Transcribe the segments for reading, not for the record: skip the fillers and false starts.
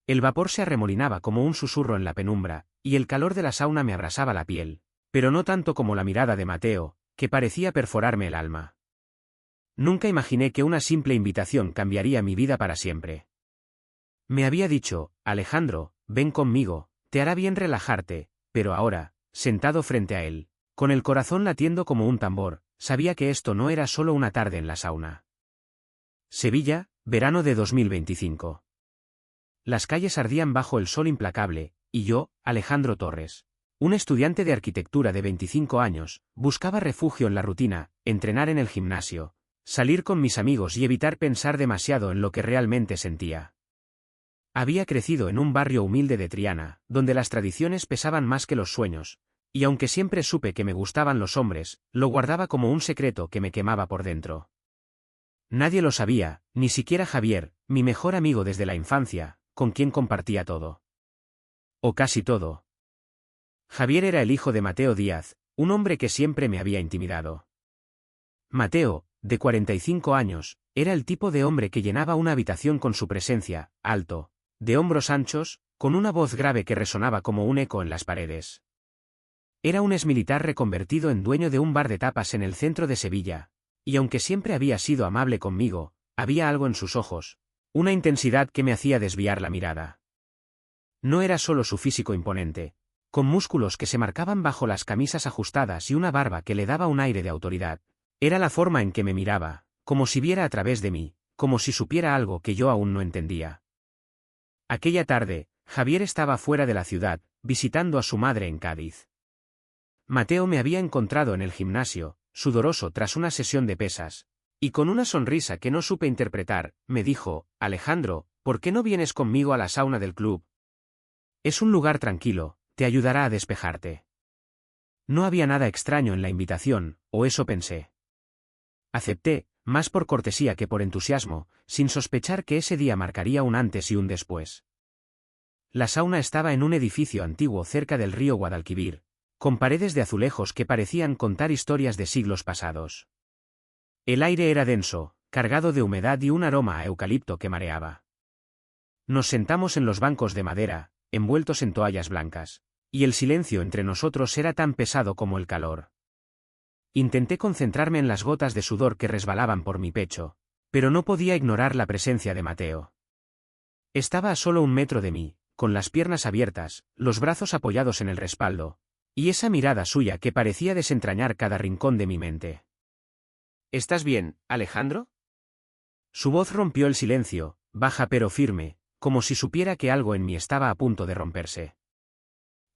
El vapor se arremolinaba como un susurro en la penumbra, y el calor de la sauna me abrasaba la piel, pero no tanto como la mirada de Mateo, que parecía perforarme el alma. Nunca imaginé que una simple invitación cambiaría mi vida para siempre. Me había dicho, Alejandro, ven conmigo, te hará bien relajarte, pero ahora, sentado frente a él, con el corazón latiendo como un tambor, sabía que esto no era solo una tarde en la sauna. Sevilla, verano de 2025. Las calles ardían bajo el sol implacable, y yo, Alejandro Torres, un estudiante de arquitectura de 25 años, buscaba refugio en la rutina, entrenar en el gimnasio, salir con mis amigos y evitar pensar demasiado en lo que realmente sentía. Había crecido en un barrio humilde de Triana, donde las tradiciones pesaban más que los sueños, y aunque siempre supe que me gustaban los hombres, lo guardaba como un secreto que me quemaba por dentro. Nadie lo sabía, ni siquiera Javier, mi mejor amigo desde la infancia, con quien compartía todo. O casi todo. Javier era el hijo de Mateo Díaz, un hombre que siempre me había intimidado. Mateo, de 45 años, era el tipo de hombre que llenaba una habitación con su presencia, alto, de hombros anchos, con una voz grave que resonaba como un eco en las paredes. Era un exmilitar reconvertido en dueño de un bar de tapas en el centro de Sevilla, y aunque siempre había sido amable conmigo, había algo en sus ojos, una intensidad que me hacía desviar la mirada. No era solo su físico imponente, con músculos que se marcaban bajo las camisas ajustadas y una barba que le daba un aire de autoridad, era la forma en que me miraba, como si viera a través de mí, como si supiera algo que yo aún no entendía. Aquella tarde, Javier estaba fuera de la ciudad, visitando a su madre en Cádiz. Mateo me había encontrado en el gimnasio, sudoroso tras una sesión de pesas, y con una sonrisa que no supe interpretar, me dijo, Alejandro, ¿por qué no vienes conmigo a la sauna del club? Es un lugar tranquilo, te ayudará a despejarte. No había nada extraño en la invitación, o eso pensé. Acepté, más por cortesía que por entusiasmo, sin sospechar que ese día marcaría un antes y un después. La sauna estaba en un edificio antiguo cerca del río Guadalquivir, con paredes de azulejos que parecían contar historias de siglos pasados. El aire era denso, cargado de humedad y un aroma a eucalipto que mareaba. Nos sentamos en los bancos de madera, envueltos en toallas blancas, y el silencio entre nosotros era tan pesado como el calor. Intenté concentrarme en las gotas de sudor que resbalaban por mi pecho, pero no podía ignorar la presencia de Mateo. Estaba a solo 1 metro de mí, con las piernas abiertas, los brazos apoyados en el respaldo, y esa mirada suya que parecía desentrañar cada rincón de mi mente. ¿Estás bien, Alejandro? Su voz rompió el silencio, baja pero firme, como si supiera que algo en mí estaba a punto de romperse.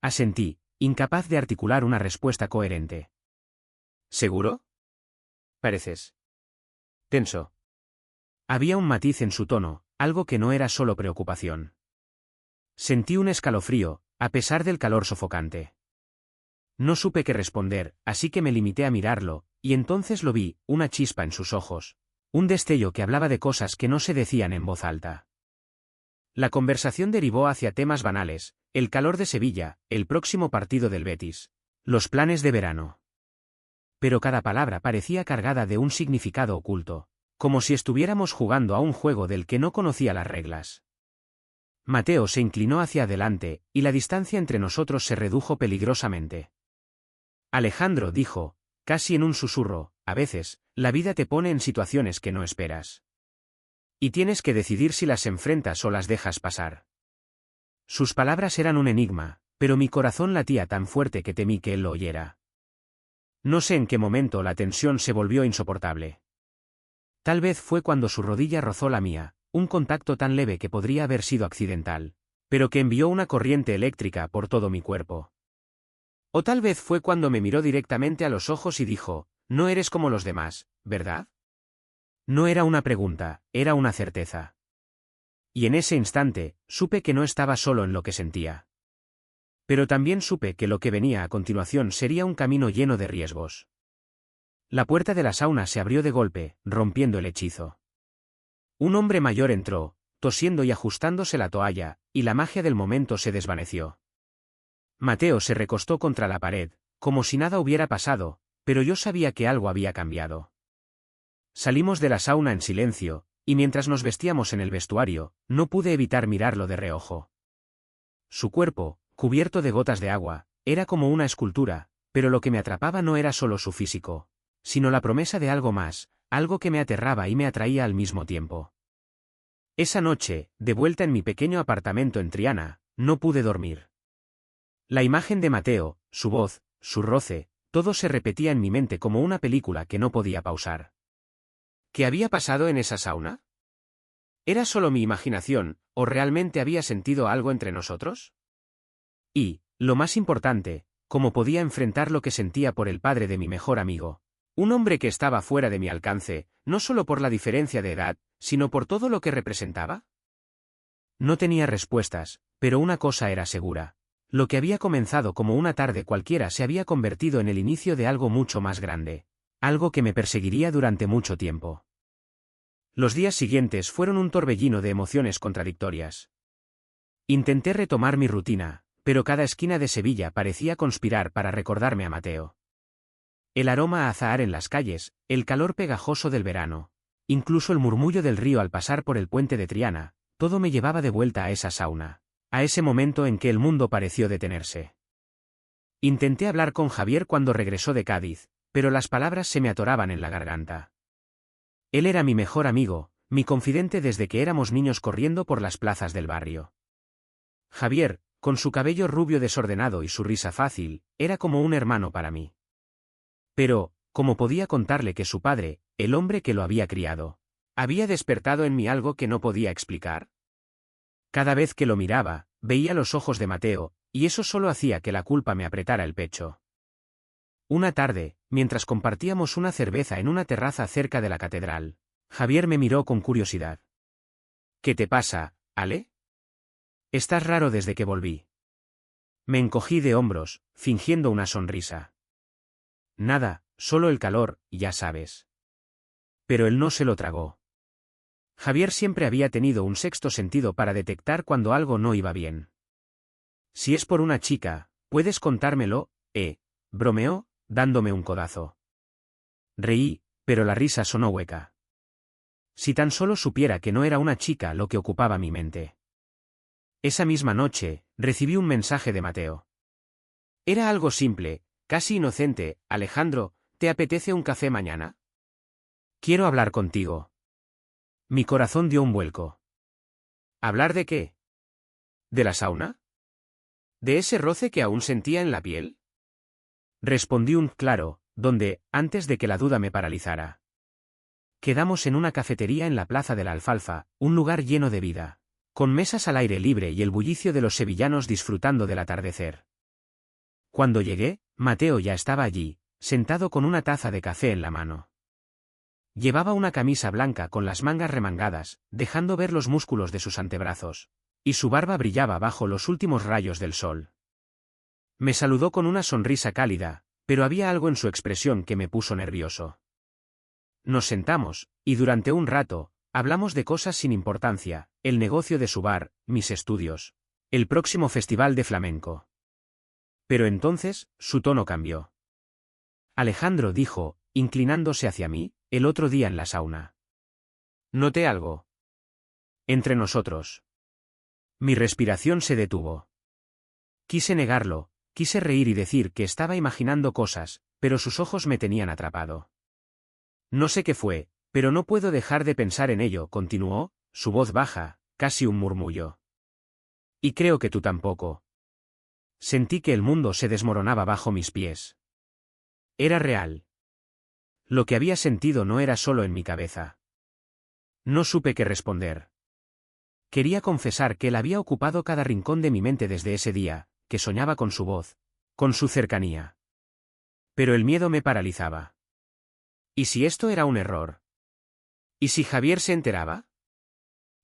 Asentí, incapaz de articular una respuesta coherente. ¿Seguro? Pareces tenso. Había un matiz en su tono, algo que no era solo preocupación. Sentí un escalofrío, a pesar del calor sofocante. No supe qué responder, así que me limité a mirarlo, y entonces lo vi, una chispa en sus ojos, un destello que hablaba de cosas que no se decían en voz alta. La conversación derivó hacia temas banales, el calor de Sevilla, el próximo partido del Betis, los planes de verano. Pero cada palabra parecía cargada de un significado oculto, como si estuviéramos jugando a un juego del que no conocía las reglas. Mateo se inclinó hacia adelante, y la distancia entre nosotros se redujo peligrosamente. Alejandro dijo, casi en un susurro, a veces, la vida te pone en situaciones que no esperas. Y tienes que decidir si las enfrentas o las dejas pasar. Sus palabras eran un enigma, pero mi corazón latía tan fuerte que temí que él lo oyera. No sé en qué momento la tensión se volvió insoportable. Tal vez fue cuando su rodilla rozó la mía, un contacto tan leve que podría haber sido accidental, pero que envió una corriente eléctrica por todo mi cuerpo. O tal vez fue cuando me miró directamente a los ojos y dijo, no eres como los demás, ¿verdad? No era una pregunta, era una certeza. Y en ese instante, supe que no estaba solo en lo que sentía. Pero también supe que lo que venía a continuación sería un camino lleno de riesgos. La puerta de la sauna se abrió de golpe, rompiendo el hechizo. Un hombre mayor entró, tosiendo y ajustándose la toalla, y la magia del momento se desvaneció. Mateo se recostó contra la pared, como si nada hubiera pasado, pero yo sabía que algo había cambiado. Salimos de la sauna en silencio, y mientras nos vestíamos en el vestuario, no pude evitar mirarlo de reojo. Su cuerpo, cubierto de gotas de agua, era como una escultura, pero lo que me atrapaba no era solo su físico, sino la promesa de algo más, algo que me aterraba y me atraía al mismo tiempo. Esa noche, de vuelta en mi pequeño apartamento en Triana, no pude dormir. La imagen de Mateo, su voz, su roce, todo se repetía en mi mente como una película que no podía pausar. ¿Qué había pasado en esa sauna? ¿Era solo mi imaginación, o realmente había sentido algo entre nosotros? Y, lo más importante, ¿cómo podía enfrentar lo que sentía por el padre de mi mejor amigo? Un hombre que estaba fuera de mi alcance, no solo por la diferencia de edad, sino por todo lo que representaba. No tenía respuestas, pero una cosa era segura. Lo que había comenzado como una tarde cualquiera se había convertido en el inicio de algo mucho más grande. Algo que me perseguiría durante mucho tiempo. Los días siguientes fueron un torbellino de emociones contradictorias. Intenté retomar mi rutina, pero cada esquina de Sevilla parecía conspirar para recordarme a Mateo. El aroma a azahar en las calles, el calor pegajoso del verano, incluso el murmullo del río al pasar por el puente de Triana, todo me llevaba de vuelta a esa sauna, a ese momento en que el mundo pareció detenerse. Intenté hablar con Javier cuando regresó de Cádiz, pero las palabras se me atoraban en la garganta. Él era mi mejor amigo, mi confidente desde que éramos niños corriendo por las plazas del barrio. Javier, con su cabello rubio desordenado y su risa fácil, era como un hermano para mí. Pero, ¿cómo podía contarle que su padre, el hombre que lo había criado, había despertado en mí algo que no podía explicar? Cada vez que lo miraba, veía los ojos de Mateo, y eso solo hacía que la culpa me apretara el pecho. Una tarde, mientras compartíamos una cerveza en una terraza cerca de la catedral, Javier me miró con curiosidad. ¿Qué te pasa, Ale? Estás raro desde que volví. Me encogí de hombros, fingiendo una sonrisa. Nada, solo el calor, ya sabes. Pero él no se lo tragó. Javier siempre había tenido un sexto sentido para detectar cuando algo no iba bien. Si es por una chica, puedes contármelo, bromeó, dándome un codazo. Reí, pero la risa sonó hueca. Si tan solo supiera que no era una chica lo que ocupaba mi mente. Esa misma noche, recibí un mensaje de Mateo. Era algo simple, casi inocente. Alejandro, ¿te apetece un café mañana? Quiero hablar contigo. Mi corazón dio un vuelco. ¿Hablar de qué? ¿De la sauna? ¿De ese roce que aún sentía en la piel? Respondí un claro, donde, antes de que la duda me paralizara. Quedamos en una cafetería en la Plaza de la Alfalfa, un lugar lleno de vida, con mesas al aire libre y el bullicio de los sevillanos disfrutando del atardecer. Cuando llegué, Mateo ya estaba allí, sentado con una taza de café en la mano. Llevaba una camisa blanca con las mangas remangadas, dejando ver los músculos de sus antebrazos, y su barba brillaba bajo los últimos rayos del sol. Me saludó con una sonrisa cálida, pero había algo en su expresión que me puso nervioso. Nos sentamos, y durante un rato, hablamos de cosas sin importancia, el negocio de su bar, mis estudios, el próximo festival de flamenco. Pero entonces, su tono cambió. Alejandro dijo, inclinándose hacia mí, el otro día en la sauna. Noté algo. Entre nosotros. Mi respiración se detuvo. Quise negarlo, quise reír y decir que estaba imaginando cosas, pero sus ojos me tenían atrapado. No sé qué fue, pero no puedo dejar de pensar en ello, continuó, su voz baja, casi un murmullo. Y creo que tú tampoco. Sentí que el mundo se desmoronaba bajo mis pies. Era real. Lo que había sentido no era solo en mi cabeza. No supe qué responder. Quería confesar que él había ocupado cada rincón de mi mente desde ese día, que soñaba con su voz, con su cercanía. Pero el miedo me paralizaba. ¿Y si esto era un error? ¿Y si Javier se enteraba?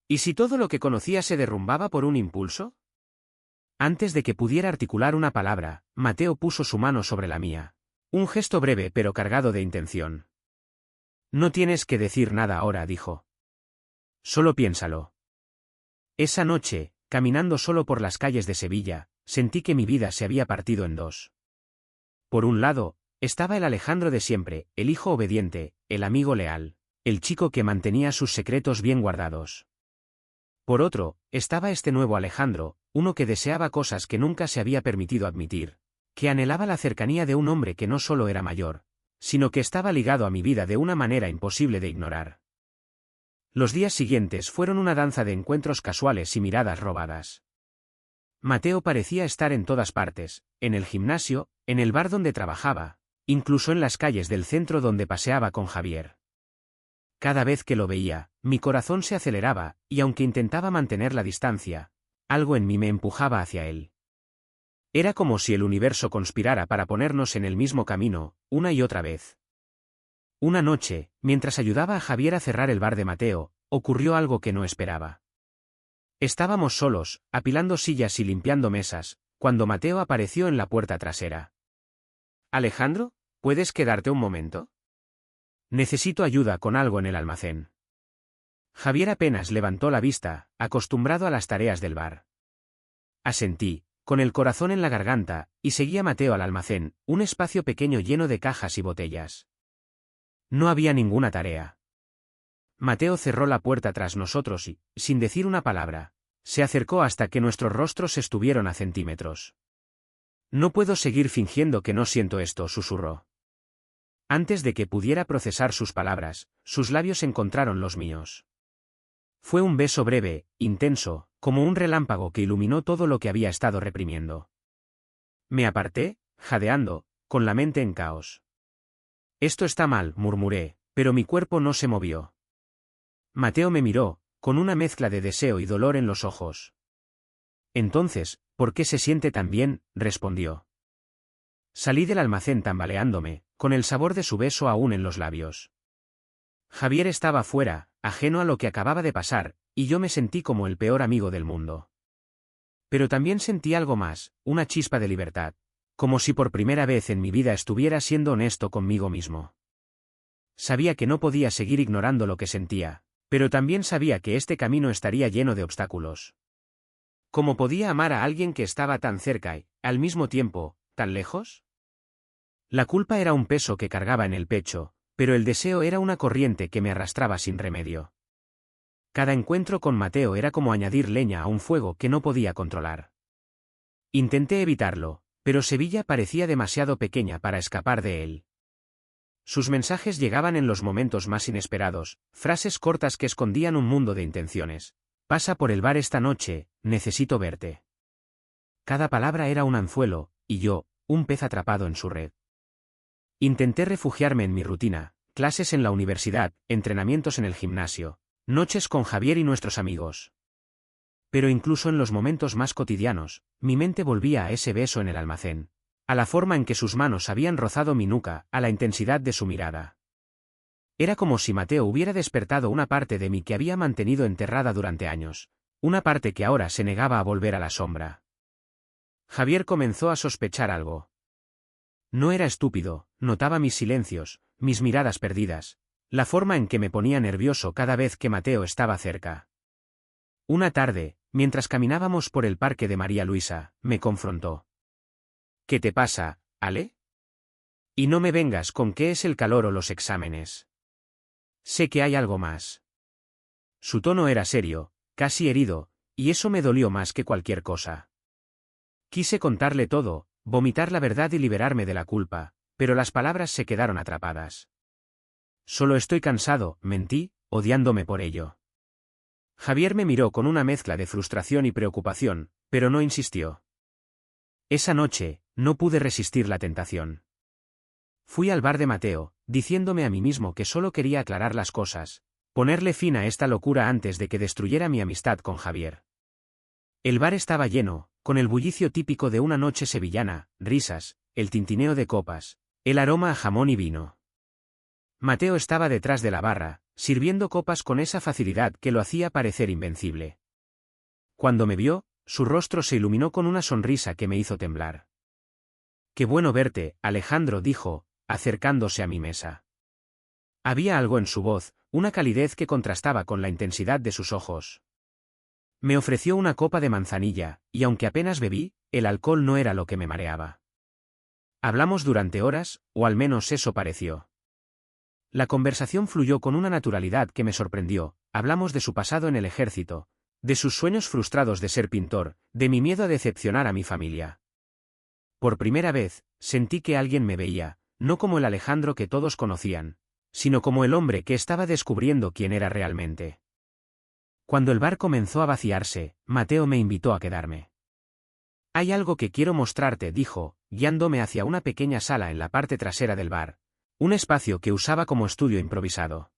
¿Y si todo lo que conocía se derrumbaba por un impulso? Antes de que pudiera articular una palabra, Mateo puso su mano sobre la mía. Un gesto breve pero cargado de intención. No tienes que decir nada ahora, dijo. Solo piénsalo. Esa noche, caminando solo por las calles de Sevilla, sentí que mi vida se había partido en dos. Por un lado, estaba el Alejandro de siempre, el hijo obediente, el amigo leal, el chico que mantenía sus secretos bien guardados. Por otro, estaba este nuevo Alejandro, uno que deseaba cosas que nunca se había permitido admitir, que anhelaba la cercanía de un hombre que no solo era mayor, sino que estaba ligado a mi vida de una manera imposible de ignorar. Los días siguientes fueron una danza de encuentros casuales y miradas robadas. Mateo parecía estar en todas partes, en el gimnasio, en el bar donde trabajaba, incluso en las calles del centro donde paseaba con Javier. Cada vez que lo veía, mi corazón se aceleraba, y aunque intentaba mantener la distancia, algo en mí me empujaba hacia él. Era como si el universo conspirara para ponernos en el mismo camino, una y otra vez. Una noche, mientras ayudaba a Javier a cerrar el bar de Mateo, ocurrió algo que no esperaba. Estábamos solos, apilando sillas y limpiando mesas, cuando Mateo apareció en la puerta trasera. «Alejandro, ¿puedes quedarte un momento? Necesito ayuda con algo en el almacén». Javier apenas levantó la vista, acostumbrado a las tareas del bar. Asentí, con el corazón en la garganta, y seguí a Mateo al almacén, un espacio pequeño lleno de cajas y botellas. No había ninguna tarea. Mateo cerró la puerta tras nosotros y, sin decir una palabra, se acercó hasta que nuestros rostros estuvieron a centímetros. «No puedo seguir fingiendo que no siento esto», susurró. Antes de que pudiera procesar sus palabras, sus labios encontraron los míos. Fue un beso breve, intenso, como un relámpago que iluminó todo lo que había estado reprimiendo. Me aparté, jadeando, con la mente en caos. «Esto está mal», murmuré, pero mi cuerpo no se movió. Mateo me miró, con una mezcla de deseo y dolor en los ojos. «Entonces, ¿por qué se siente tan bien?», respondió. Salí del almacén tambaleándome, con el sabor de su beso aún en los labios. Javier estaba fuera, ajeno a lo que acababa de pasar, y yo me sentí como el peor amigo del mundo. Pero también sentí algo más, una chispa de libertad, como si por primera vez en mi vida estuviera siendo honesto conmigo mismo. Sabía que no podía seguir ignorando lo que sentía, pero también sabía que este camino estaría lleno de obstáculos. ¿Cómo podía amar a alguien que estaba tan cerca y, al mismo tiempo, tan lejos? La culpa era un peso que cargaba en el pecho, pero el deseo era una corriente que me arrastraba sin remedio. Cada encuentro con Mateo era como añadir leña a un fuego que no podía controlar. Intenté evitarlo, pero Sevilla parecía demasiado pequeña para escapar de él. Sus mensajes llegaban en los momentos más inesperados, frases cortas que escondían un mundo de intenciones. «Pasa por el bar esta noche, necesito verte». Cada palabra era un anzuelo, y yo, un pez atrapado en su red. Intenté refugiarme en mi rutina, clases en la universidad, entrenamientos en el gimnasio, noches con Javier y nuestros amigos. Pero incluso en los momentos más cotidianos, mi mente volvía a ese beso en el almacén, a la forma en que sus manos habían rozado mi nuca, a la intensidad de su mirada. Era como si Mateo hubiera despertado una parte de mí que había mantenido enterrada durante años, una parte que ahora se negaba a volver a la sombra. Javier comenzó a sospechar algo. No era estúpido, notaba mis silencios, mis miradas perdidas, la forma en que me ponía nervioso cada vez que Mateo estaba cerca. Una tarde, mientras caminábamos por el parque de María Luisa, me confrontó. «¿Qué te pasa, Ale? Y no me vengas con qué es el calor o los exámenes. Sé que hay algo más». Su tono era serio, casi herido, y eso me dolió más que cualquier cosa. Quise contarle todo, vomitar la verdad y liberarme de la culpa, pero las palabras se quedaron atrapadas. «Solo estoy cansado», mentí, odiándome por ello. Javier me miró con una mezcla de frustración y preocupación, pero no insistió. Esa noche, no pude resistir la tentación. Fui al bar de Mateo, diciéndome a mí mismo que solo quería aclarar las cosas, ponerle fin a esta locura antes de que destruyera mi amistad con Javier. El bar estaba lleno, con el bullicio típico de una noche sevillana, risas, el tintineo de copas, el aroma a jamón y vino. Mateo estaba detrás de la barra, sirviendo copas con esa facilidad que lo hacía parecer invencible. Cuando me vio, su rostro se iluminó con una sonrisa que me hizo temblar. «Qué bueno verte, Alejandro», dijo, acercándose a mi mesa. Había algo en su voz, una calidez que contrastaba con la intensidad de sus ojos. Me ofreció una copa de manzanilla, y aunque apenas bebí, el alcohol no era lo que me mareaba. Hablamos durante horas, o al menos eso pareció. La conversación fluyó con una naturalidad que me sorprendió. Hablamos de su pasado en el ejército, de sus sueños frustrados de ser pintor, de mi miedo a decepcionar a mi familia. Por primera vez, sentí que alguien me veía, no como el Alejandro que todos conocían, sino como el hombre que estaba descubriendo quién era realmente. Cuando el bar comenzó a vaciarse, Mateo me invitó a quedarme. Hay algo que quiero mostrarte, dijo, guiándome hacia una pequeña sala en la parte trasera del bar, un espacio que usaba como estudio improvisado.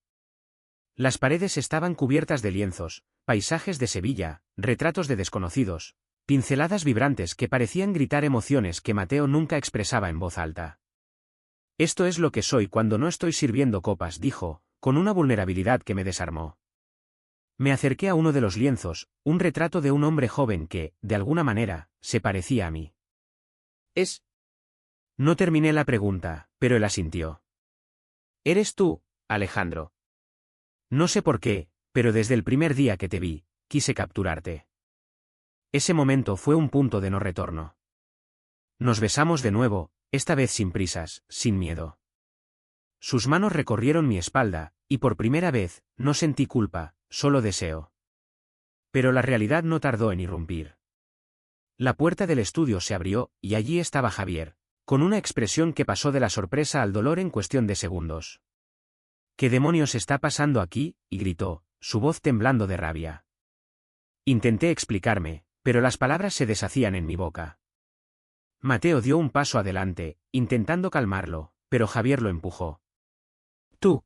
Las paredes estaban cubiertas de lienzos, paisajes de Sevilla, retratos de desconocidos, pinceladas vibrantes que parecían gritar emociones que Mateo nunca expresaba en voz alta. Esto es lo que soy cuando no estoy sirviendo copas, dijo, con una vulnerabilidad que me desarmó. Me acerqué a uno de los lienzos, un retrato de un hombre joven que, de alguna manera, se parecía a mí. ¿Es? No terminé la pregunta, pero él asintió. ¿Eres tú, Alejandro? No sé por qué, pero desde el primer día que te vi, quise capturarte. Ese momento fue un punto de no retorno. Nos besamos de nuevo, esta vez sin prisas, sin miedo. Sus manos recorrieron mi espalda, y por primera vez, no sentí culpa, solo deseo. Pero la realidad no tardó en irrumpir. La puerta del estudio se abrió, y allí estaba Javier, con una expresión que pasó de la sorpresa al dolor en cuestión de segundos. ¿Qué demonios está pasando aquí?, y gritó, su voz temblando de rabia. Intenté explicarme, pero las palabras se deshacían en mi boca. Mateo dio un paso adelante, intentando calmarlo, pero Javier lo empujó. ¿Tú?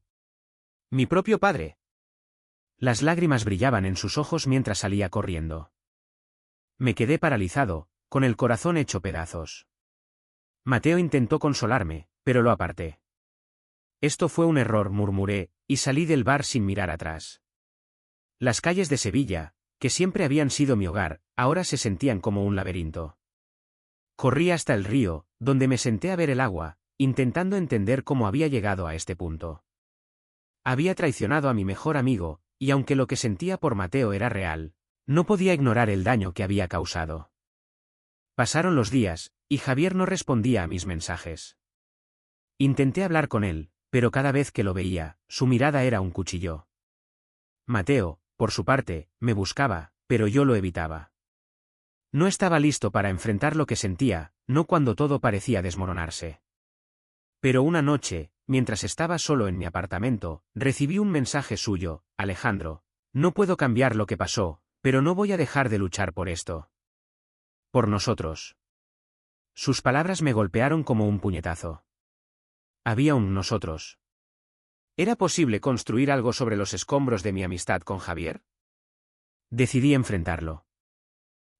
Mi propio padre. Las lágrimas brillaban en sus ojos mientras salía corriendo. Me quedé paralizado, con el corazón hecho pedazos. Mateo intentó consolarme, pero lo aparté. Esto fue un error, murmuré, y salí del bar sin mirar atrás. Las calles de Sevilla, que siempre habían sido mi hogar, ahora se sentían como un laberinto. Corrí hasta el río, donde me senté a ver el agua, intentando entender cómo había llegado a este punto. Había traicionado a mi mejor amigo, y aunque lo que sentía por Mateo era real, no podía ignorar el daño que había causado. Pasaron los días, y Javier no respondía a mis mensajes. Intenté hablar con él, pero cada vez que lo veía, su mirada era un cuchillo. Mateo, por su parte, me buscaba, pero yo lo evitaba. No estaba listo para enfrentar lo que sentía, no cuando todo parecía desmoronarse. Pero una noche, mientras estaba solo en mi apartamento, recibí un mensaje suyo: Alejandro, no puedo cambiar lo que pasó, pero no voy a dejar de luchar por esto. Por nosotros. Sus palabras me golpearon como un puñetazo. Había un nosotros. ¿Era posible construir algo sobre los escombros de mi amistad con Javier? Decidí enfrentarlo.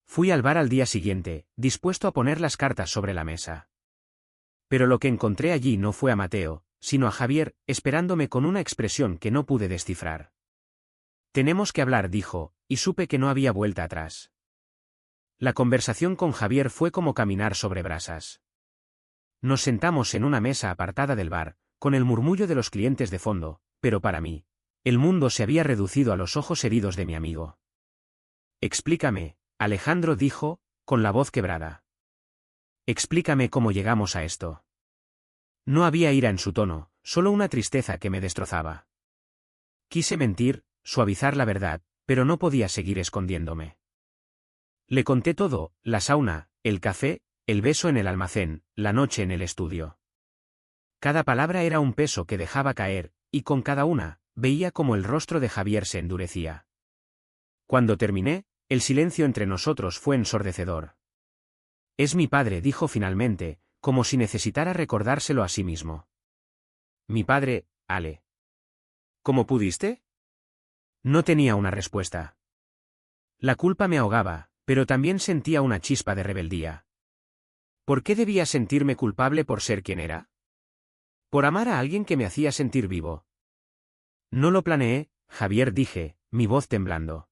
Fui al bar al día siguiente, dispuesto a poner las cartas sobre la mesa. Pero lo que encontré allí no fue a Mateo, sino a Javier, esperándome con una expresión que no pude descifrar. Tenemos que hablar, dijo, y supe que no había vuelta atrás. La conversación con Javier fue como caminar sobre brasas. Nos sentamos en una mesa apartada del bar, con el murmullo de los clientes de fondo, pero para mí, el mundo se había reducido a los ojos heridos de mi amigo. Explícame, Alejandro dijo, con la voz quebrada. Explícame cómo llegamos a esto. No había ira en su tono, solo una tristeza que me destrozaba. Quise mentir, suavizar la verdad, pero no podía seguir escondiéndome. Le conté todo: la sauna, el café, el beso en el almacén, la noche en el estudio. Cada palabra era un peso que dejaba caer, y con cada una, veía cómo el rostro de Javier se endurecía. Cuando terminé, el silencio entre nosotros fue ensordecedor. Es mi padre, dijo finalmente, como si necesitara recordárselo a sí mismo. Mi padre, Ale. ¿Cómo pudiste? No tenía una respuesta. La culpa me ahogaba, pero también sentía una chispa de rebeldía. ¿Por qué debía sentirme culpable por ser quien era? Por amar a alguien que me hacía sentir vivo. No lo planeé, Javier, dije, mi voz temblando.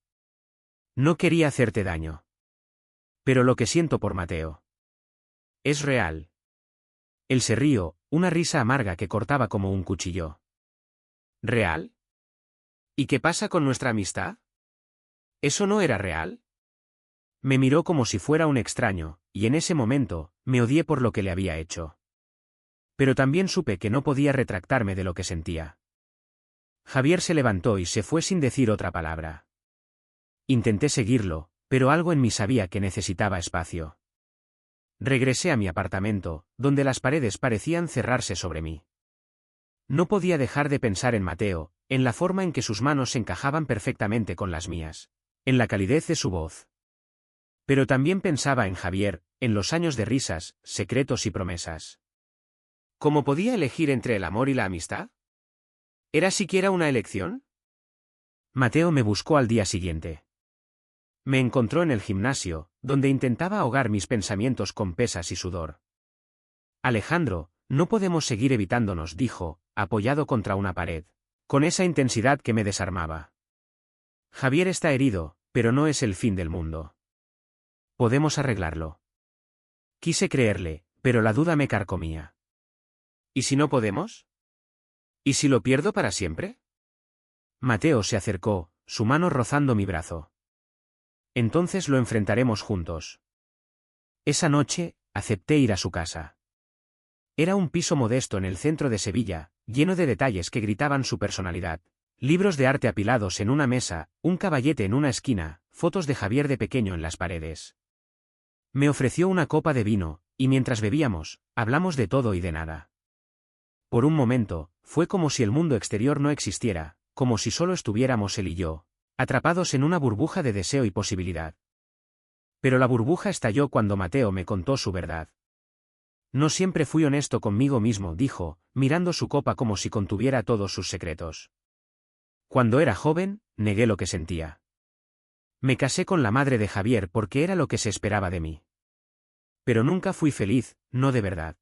No quería hacerte daño. Pero lo que siento por Mateo es real. Él se rió, una risa amarga que cortaba como un cuchillo. ¿Real? ¿Y qué pasa con nuestra amistad? ¿Eso no era real? Me miró como si fuera un extraño, y en ese momento, me odié por lo que le había hecho. Pero también supe que no podía retractarme de lo que sentía. Javier se levantó y se fue sin decir otra palabra. Intenté seguirlo, pero algo en mí sabía que necesitaba espacio. Regresé a mi apartamento, donde las paredes parecían cerrarse sobre mí. No podía dejar de pensar en Mateo, en la forma en que sus manos se encajaban perfectamente con las mías, en la calidez de su voz. Pero también pensaba en Javier, en los años de risas, secretos y promesas. ¿Cómo podía elegir entre el amor y la amistad? ¿Era siquiera una elección? Mateo me buscó al día siguiente. Me encontró en el gimnasio, donde intentaba ahogar mis pensamientos con pesas y sudor. Alejandro, no podemos seguir evitándonos, dijo, apoyado contra una pared, con esa intensidad que me desarmaba. Javier está herido, pero no es el fin del mundo. Podemos arreglarlo. Quise creerle, pero la duda me carcomía. ¿Y si no podemos? ¿Y si lo pierdo para siempre? Mateo se acercó, su mano rozando mi brazo. Entonces lo enfrentaremos juntos. Esa noche, acepté ir a su casa. Era un piso modesto en el centro de Sevilla, lleno de detalles que gritaban su personalidad. Libros de arte apilados en una mesa, un caballete en una esquina, fotos de Javier de pequeño en las paredes. Me ofreció una copa de vino, y mientras bebíamos, hablamos de todo y de nada. Por un momento, fue como si el mundo exterior no existiera, como si solo estuviéramos él y yo, atrapados en una burbuja de deseo y posibilidad. Pero la burbuja estalló cuando Mateo me contó su verdad. No siempre fui honesto conmigo mismo, dijo, mirando su copa como si contuviera todos sus secretos. Cuando era joven, negué lo que sentía. Me casé con la madre de Javier porque era lo que se esperaba de mí. Pero nunca fui feliz, no de verdad.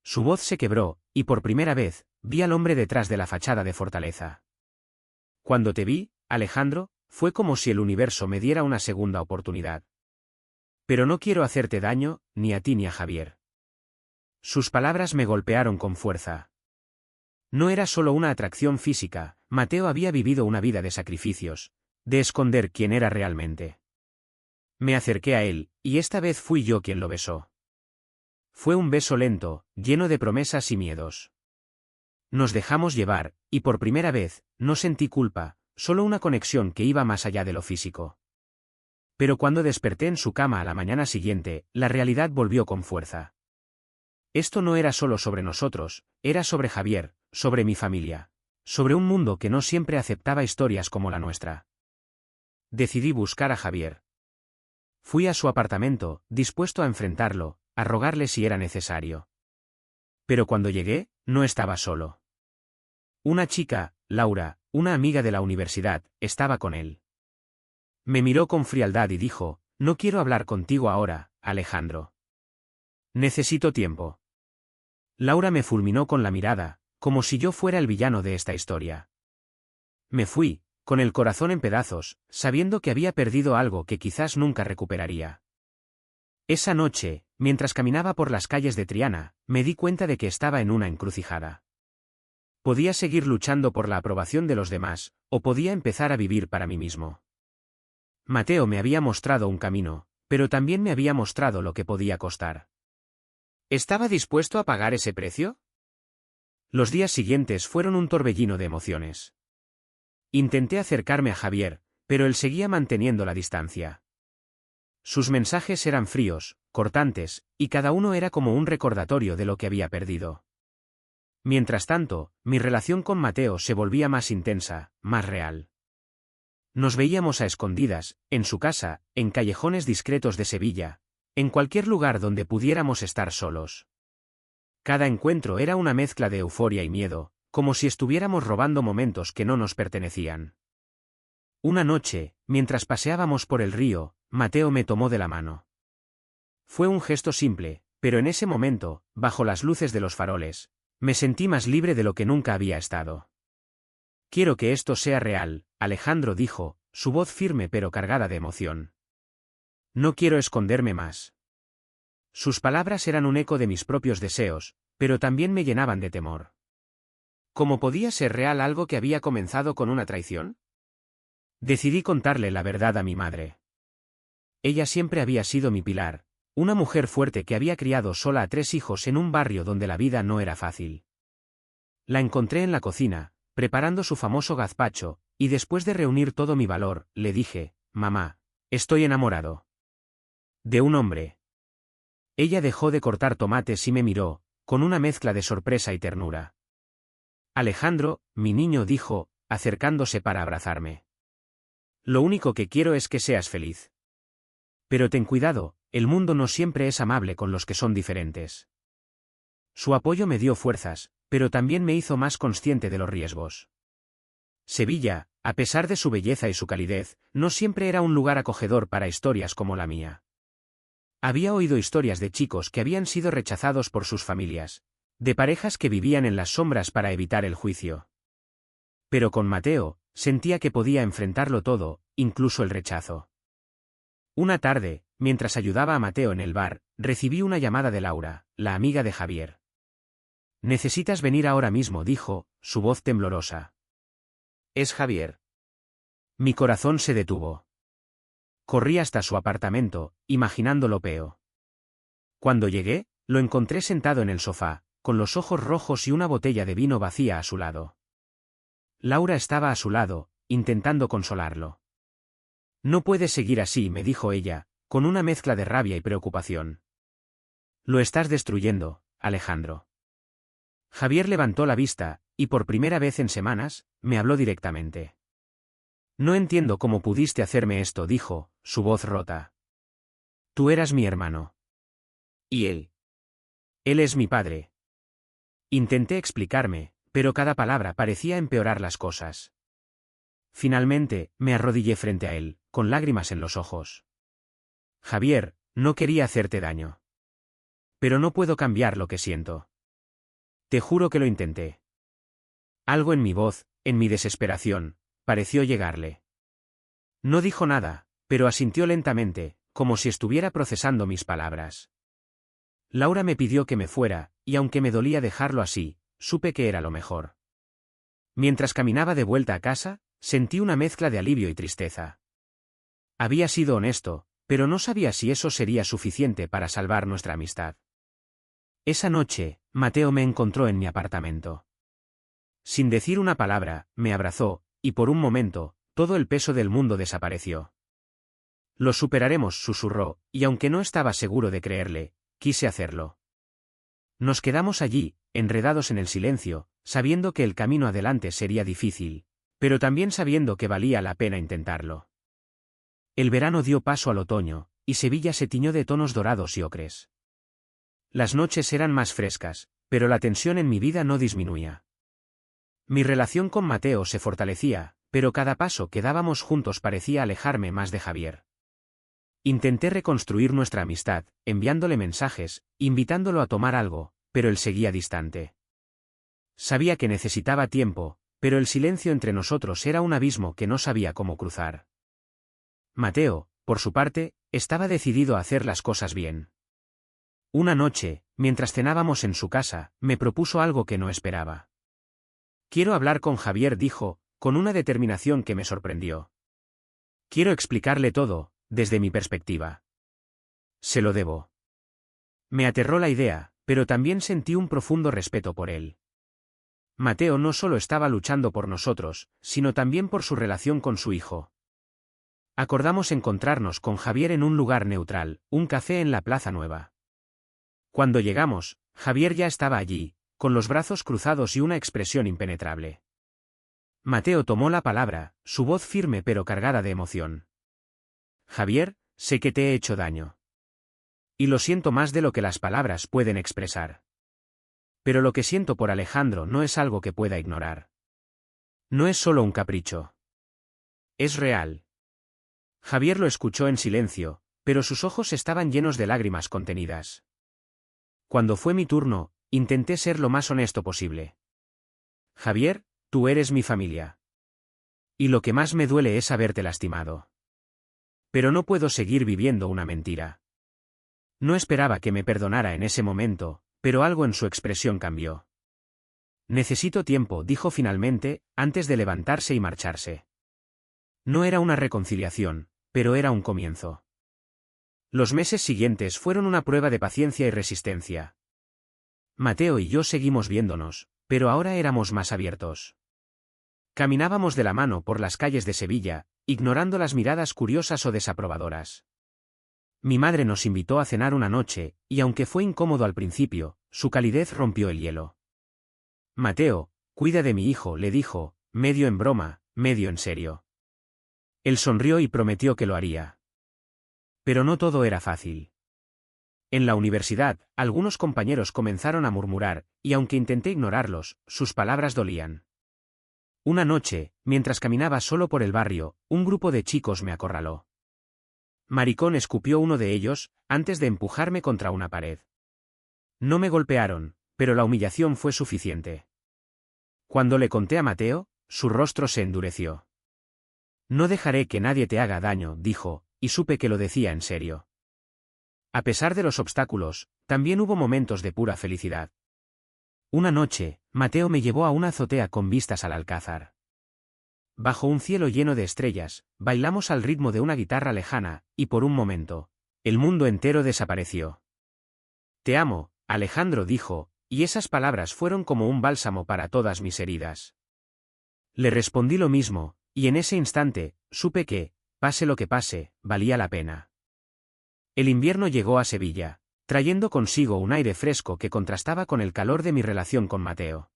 Su voz se quebró, y por primera vez, vi al hombre detrás de la fachada de fortaleza. Cuando te vi, Alejandro, fue como si el universo me diera una segunda oportunidad. Pero no quiero hacerte daño, ni a ti ni a Javier. Sus palabras me golpearon con fuerza. No era solo una atracción física, Mateo había vivido una vida de sacrificios, de esconder quién era realmente. Me acerqué a él, y esta vez fui yo quien lo besó. Fue un beso lento, lleno de promesas y miedos. Nos dejamos llevar, y por primera vez, no sentí culpa, solo una conexión que iba más allá de lo físico. Pero cuando desperté en su cama a la mañana siguiente, la realidad volvió con fuerza. Esto no era solo sobre nosotros, era sobre Javier, sobre mi familia, sobre un mundo que no siempre aceptaba historias como la nuestra. Decidí buscar a Javier. Fui a su apartamento, dispuesto a enfrentarlo, a rogarle si era necesario. Pero cuando llegué, no estaba solo. Una chica, Laura, una amiga de la universidad, estaba con él. Me miró con frialdad y dijo, no quiero hablar contigo ahora, Alejandro. Necesito tiempo. Laura me fulminó con la mirada, como si yo fuera el villano de esta historia. Me fui, con el corazón en pedazos, sabiendo que había perdido algo que quizás nunca recuperaría. Esa noche, mientras caminaba por las calles de Triana, me di cuenta de que estaba en una encrucijada. Podía seguir luchando por la aprobación de los demás, o podía empezar a vivir para mí mismo. Mateo me había mostrado un camino, pero también me había mostrado lo que podía costar. ¿Estaba dispuesto a pagar ese precio? Los días siguientes fueron un torbellino de emociones. Intenté acercarme a Javier, pero él seguía manteniendo la distancia. Sus mensajes eran fríos, cortantes, y cada uno era como un recordatorio de lo que había perdido. Mientras tanto, mi relación con Mateo se volvía más intensa, más real. Nos veíamos a escondidas, en su casa, en callejones discretos de Sevilla, en cualquier lugar donde pudiéramos estar solos. Cada encuentro era una mezcla de euforia y miedo, como si estuviéramos robando momentos que no nos pertenecían. Una noche, mientras paseábamos por el río, Mateo me tomó de la mano. Fue un gesto simple, pero en ese momento, bajo las luces de los faroles, me sentí más libre de lo que nunca había estado. Quiero que esto sea real, Alejandro dijo, su voz firme pero cargada de emoción. No quiero esconderme más. Sus palabras eran un eco de mis propios deseos, pero también me llenaban de temor. ¿Cómo podía ser real algo que había comenzado con una traición? Decidí contarle la verdad a mi madre. Ella siempre había sido mi pilar, una mujer fuerte que había criado sola a 3 hijos en un barrio donde la vida no era fácil. La encontré en la cocina, preparando su famoso gazpacho, y después de reunir todo mi valor, le dije, «Mamá, estoy enamorado. De un hombre». Ella dejó de cortar tomates y me miró, con una mezcla de sorpresa y ternura. «Alejandro, mi niño», dijo, acercándose para abrazarme. «Lo único que quiero es que seas feliz. Pero ten cuidado, el mundo no siempre es amable con los que son diferentes». Su apoyo me dio fuerzas, pero también me hizo más consciente de los riesgos. Sevilla, a pesar de su belleza y su calidez, no siempre era un lugar acogedor para historias como la mía. Había oído historias de chicos que habían sido rechazados por sus familias, de parejas que vivían en las sombras para evitar el juicio. Pero con Mateo, sentía que podía enfrentarlo todo, incluso el rechazo. Una tarde, mientras ayudaba a Mateo en el bar, recibí una llamada de Laura, la amiga de Javier. «Necesitas venir ahora mismo», dijo, su voz temblorosa. «Es Javier». Mi corazón se detuvo. Corrí hasta su apartamento, imaginando lo peor. Cuando llegué, lo encontré sentado en el sofá, con los ojos rojos y una botella de vino vacía a su lado. Laura estaba a su lado, intentando consolarlo. «No puedes seguir así», me dijo ella, con una mezcla de rabia y preocupación. «Lo estás destruyendo, Alejandro». Javier levantó la vista, y por primera vez en semanas, me habló directamente. «No entiendo cómo pudiste hacerme esto», dijo, su voz rota. «Tú eras mi hermano. ¿Y él? Él es mi padre». Intenté explicarme, pero cada palabra parecía empeorar las cosas. Finalmente, me arrodillé frente a él, con lágrimas en los ojos. «Javier, no quería hacerte daño. Pero no puedo cambiar lo que siento. Te juro que lo intenté». Algo en mi voz, en mi desesperación, pareció llegarle. No dijo nada, pero asintió lentamente, como si estuviera procesando mis palabras. Laura me pidió que me fuera, y aunque me dolía dejarlo así, supe que era lo mejor. Mientras caminaba de vuelta a casa, sentí una mezcla de alivio y tristeza. Había sido honesto, pero no sabía si eso sería suficiente para salvar nuestra amistad. Esa noche, Mateo me encontró en mi apartamento. Sin decir una palabra, me abrazó, y por un momento, todo el peso del mundo desapareció. «Lo superaremos», susurró, y aunque no estaba seguro de creerle, quise hacerlo. Nos quedamos allí, enredados en el silencio, sabiendo que el camino adelante sería difícil, pero también sabiendo que valía la pena intentarlo. El verano dio paso al otoño, y Sevilla se tiñó de tonos dorados y ocres. Las noches eran más frescas, pero la tensión en mi vida no disminuía. Mi relación con Mateo se fortalecía, pero cada paso que dábamos juntos parecía alejarme más de Javier. Intenté reconstruir nuestra amistad, enviándole mensajes, invitándolo a tomar algo, pero él seguía distante. Sabía que necesitaba tiempo, pero el silencio entre nosotros era un abismo que no sabía cómo cruzar. Mateo, por su parte, estaba decidido a hacer las cosas bien. Una noche, mientras cenábamos en su casa, me propuso algo que no esperaba. «Quiero hablar con Javier», dijo, con una determinación que me sorprendió. «Quiero explicarle todo, desde mi perspectiva. Se lo debo». Me aterró la idea, pero también sentí un profundo respeto por él. Mateo no solo estaba luchando por nosotros, sino también por su relación con su hijo. Acordamos encontrarnos con Javier en un lugar neutral, un café en la Plaza Nueva. Cuando llegamos, Javier ya estaba allí, con los brazos cruzados y una expresión impenetrable. Mateo tomó la palabra, su voz firme pero cargada de emoción. «Javier, sé que te he hecho daño. Y lo siento más de lo que las palabras pueden expresar. Pero lo que siento por Alejandro no es algo que pueda ignorar. No es solo un capricho. Es real». Javier lo escuchó en silencio, pero sus ojos estaban llenos de lágrimas contenidas. Cuando fue mi turno, intenté ser lo más honesto posible. «Javier, tú eres mi familia. Y lo que más me duele es haberte lastimado. Pero no puedo seguir viviendo una mentira». No esperaba que me perdonara en ese momento, pero algo en su expresión cambió. «Necesito tiempo», dijo finalmente, antes de levantarse y marcharse. No era una reconciliación, pero era un comienzo. Los meses siguientes fueron una prueba de paciencia y resistencia. Mateo y yo seguimos viéndonos, pero ahora éramos más abiertos. Caminábamos de la mano por las calles de Sevilla, ignorando las miradas curiosas o desaprobadoras. Mi madre nos invitó a cenar una noche, y aunque fue incómodo al principio, su calidez rompió el hielo. Mateo, cuida de mi hijo, le dijo, medio en broma, medio en serio. Él sonrió y prometió que lo haría. Pero no todo era fácil. En la universidad, algunos compañeros comenzaron a murmurar, y aunque intenté ignorarlos, sus palabras dolían. Una noche, mientras caminaba solo por el barrio, un grupo de chicos me acorraló. Maricón, escupió uno de ellos, antes de empujarme contra una pared. No me golpearon, pero la humillación fue suficiente. Cuando le conté a Mateo, su rostro se endureció. No dejaré que nadie te haga daño, dijo, y supe que lo decía en serio. A pesar de los obstáculos, también hubo momentos de pura felicidad. Una noche, Mateo me llevó a una azotea con vistas al Alcázar. Bajo un cielo lleno de estrellas, bailamos al ritmo de una guitarra lejana, y por un momento, el mundo entero desapareció. Te amo, Alejandro, dijo, y esas palabras fueron como un bálsamo para todas mis heridas. Le respondí lo mismo, y en ese instante, supe que, pase lo que pase, valía la pena. El invierno llegó a Sevilla, trayendo consigo un aire fresco que contrastaba con el calor de mi relación con Mateo.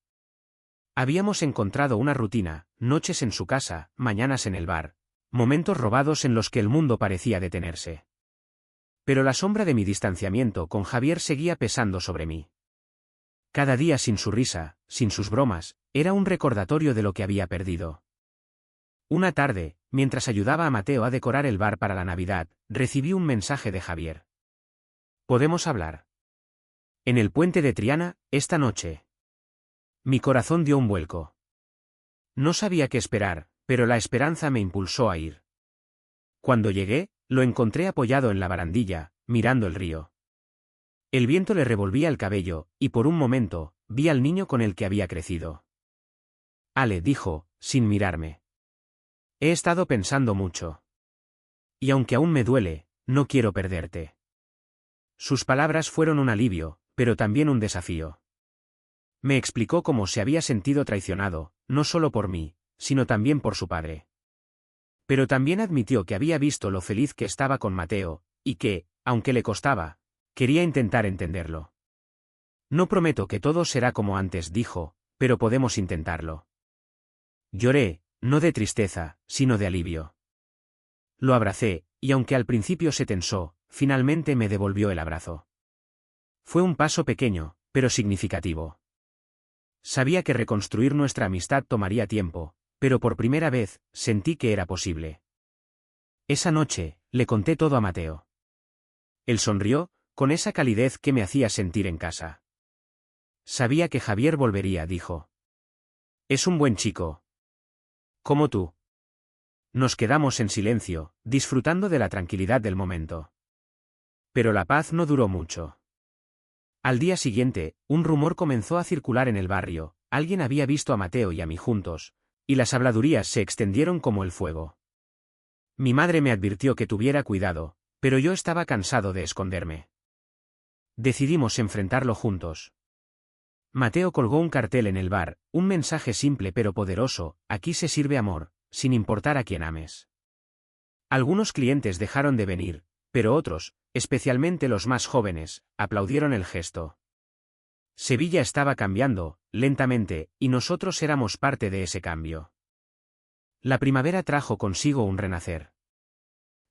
Habíamos encontrado una rutina, noches en su casa, mañanas en el bar, momentos robados en los que el mundo parecía detenerse. Pero la sombra de mi distanciamiento con Javier seguía pesando sobre mí. Cada día sin su risa, sin sus bromas, era un recordatorio de lo que había perdido. Una tarde, mientras ayudaba a Mateo a decorar el bar para la Navidad, recibí un mensaje de Javier. ¿Podemos hablar? En el puente de Triana, esta noche. Mi corazón dio un vuelco. No sabía qué esperar, pero la esperanza me impulsó a ir. Cuando llegué, lo encontré apoyado en la barandilla, mirando el río. El viento le revolvía el cabello, y por un momento, vi al niño con el que había crecido. Ale, dijo, sin mirarme. He estado pensando mucho. Y aunque aún me duele, no quiero perderte. Sus palabras fueron un alivio, pero también un desafío. Me explicó cómo se había sentido traicionado, no solo por mí, sino también por su padre. Pero también admitió que había visto lo feliz que estaba con Mateo, y que, aunque le costaba, quería intentar entenderlo. No prometo que todo será como antes, dijo, pero podemos intentarlo. Lloré, no de tristeza, sino de alivio. Lo abracé, y aunque al principio se tensó, finalmente me devolvió el abrazo. Fue un paso pequeño, pero significativo. Sabía que reconstruir nuestra amistad tomaría tiempo, pero por primera vez, sentí que era posible. Esa noche, le conté todo a Mateo. Él sonrió, con esa calidez que me hacía sentir en casa. Sabía que Javier volvería, dijo. Es un buen chico. Como tú. Nos quedamos en silencio, disfrutando de la tranquilidad del momento. Pero la paz no duró mucho. Al día siguiente, un rumor comenzó a circular en el barrio, alguien había visto a Mateo y a mí juntos, y las habladurías se extendieron como el fuego. Mi madre me advirtió que tuviera cuidado, pero yo estaba cansado de esconderme. Decidimos enfrentarlo juntos. Mateo colgó un cartel en el bar, un mensaje simple pero poderoso: aquí se sirve amor, sin importar a quién ames. Algunos clientes dejaron de venir, pero otros, especialmente los más jóvenes, aplaudieron el gesto. Sevilla estaba cambiando, lentamente, y nosotros éramos parte de ese cambio. La primavera trajo consigo un renacer.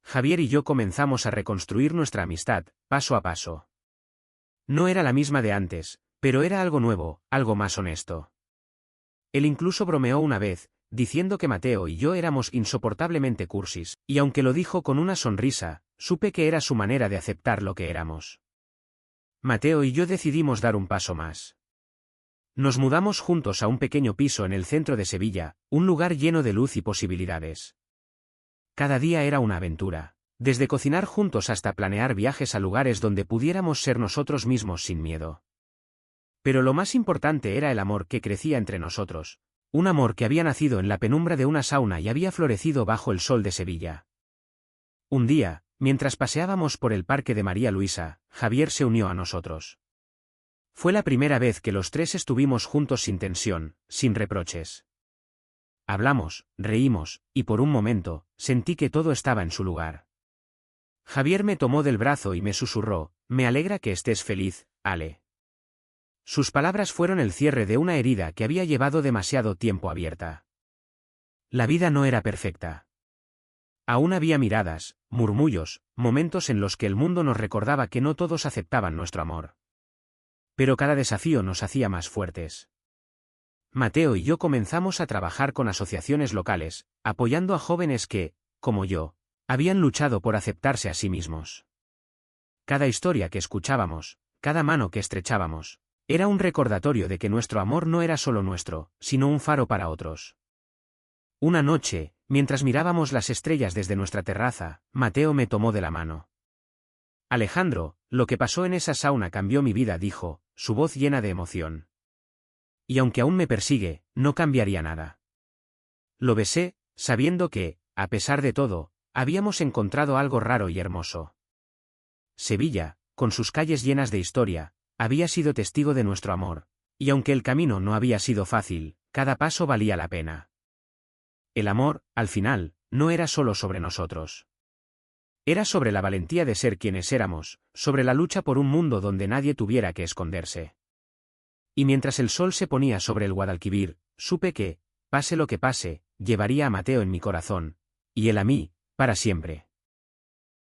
Javier y yo comenzamos a reconstruir nuestra amistad, paso a paso. No era la misma de antes, pero era algo nuevo, algo más honesto. Él incluso bromeó una vez, diciendo que Mateo y yo éramos insoportablemente cursis, y aunque lo dijo con una sonrisa, supe que era su manera de aceptar lo que éramos. Mateo y yo decidimos dar un paso más. Nos mudamos juntos a un pequeño piso en el centro de Sevilla, un lugar lleno de luz y posibilidades. Cada día era una aventura, desde cocinar juntos hasta planear viajes a lugares donde pudiéramos ser nosotros mismos sin miedo. Pero lo más importante era el amor que crecía entre nosotros, un amor que había nacido en la penumbra de una sauna y había florecido bajo el sol de Sevilla. Un día, mientras paseábamos por el parque de María Luisa, Javier se unió a nosotros. Fue la primera vez que los tres estuvimos juntos sin tensión, sin reproches. Hablamos, reímos, y por un momento, sentí que todo estaba en su lugar. Javier me tomó del brazo y me susurró, «Me alegra que estés feliz, Ale». Sus palabras fueron el cierre de una herida que había llevado demasiado tiempo abierta. La vida no era perfecta. Aún había miradas, murmullos, momentos en los que el mundo nos recordaba que no todos aceptaban nuestro amor. Pero cada desafío nos hacía más fuertes. Mateo y yo comenzamos a trabajar con asociaciones locales, apoyando a jóvenes que, como yo, habían luchado por aceptarse a sí mismos. Cada historia que escuchábamos, cada mano que estrechábamos, era un recordatorio de que nuestro amor no era solo nuestro, sino un faro para otros. Una noche, mientras mirábamos las estrellas desde nuestra terraza, Mateo me tomó de la mano. «Alejandro, lo que pasó en esa sauna cambió mi vida», dijo, su voz llena de emoción. «Y aunque aún me persigue, no cambiaría nada». Lo besé, sabiendo que, a pesar de todo, habíamos encontrado algo raro y hermoso. Sevilla, con sus calles llenas de historia, había sido testigo de nuestro amor, y aunque el camino no había sido fácil, cada paso valía la pena. El amor, al final, no era solo sobre nosotros. Era sobre la valentía de ser quienes éramos, sobre la lucha por un mundo donde nadie tuviera que esconderse. Y mientras el sol se ponía sobre el Guadalquivir, supe que, pase lo que pase, llevaría a Mateo en mi corazón, y él a mí, para siempre.